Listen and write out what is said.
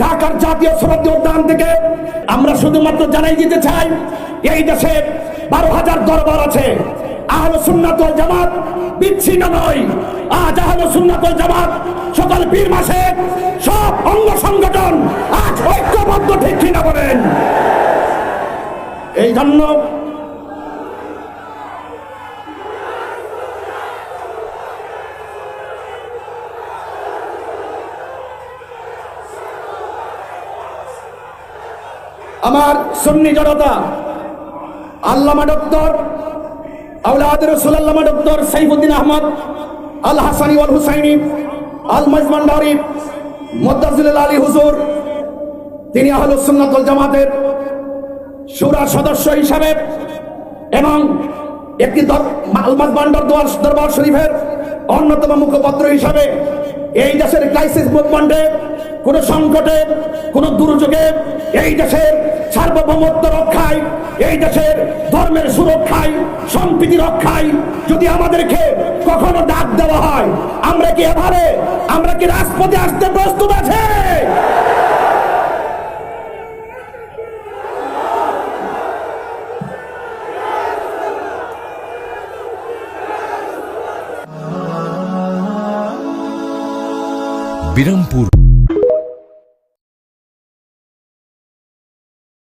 ঢাকার জাতীয় সরোবর উদ্যান থেকে আমরা শুধুমাত্র জানাই দিতে চাই, এই দেশে 12,000 দরবার আছে। আহলে সুন্নাত ওয়াল জামাত বিচ্ছিন্ন নয়। আজ আহলে সুন্নাত ওয়াল জামাত সকল পীর মাসে সব অঙ্গ সংগঠন আজ ঐক্যবদ্ধ, ঠিক কিনা বলেন? এই জন্য আমার সুন্নি জনতা, আল্লামা ডক্টর আওলাদ রাসূল আল্লামা ডক্টর সাইফুদ্দিন আহমদ আল হাসানি ওয়াল হুসাইনি আল মাজমান্ডারি মুদ্দাজিল আলী হুজুর, তিনি আহলুস সুন্নাত ওয়াল জামাতের শুরা সদস্য হিসাবে এবং একটি আল মাজমান্ডার দরবার শরীফের অন্যতম মুখপাত্র হিসাবে এই দেশের ক্রাইসিস মুভমেন্টে, কোন সংকটে, কোন দুর্যোগে এই দেশের সার্বভৌমত্ব রক্ষায়, এই দেশের ধর্মের সুরক্ষায়, সম্প্রীতি রক্ষায় যদি আমাদেরকে কখনো ডাক দেওয়া হয়, আমরা কি রাজপথে আসতে প্রস্তুত আছে? বিরামপুর।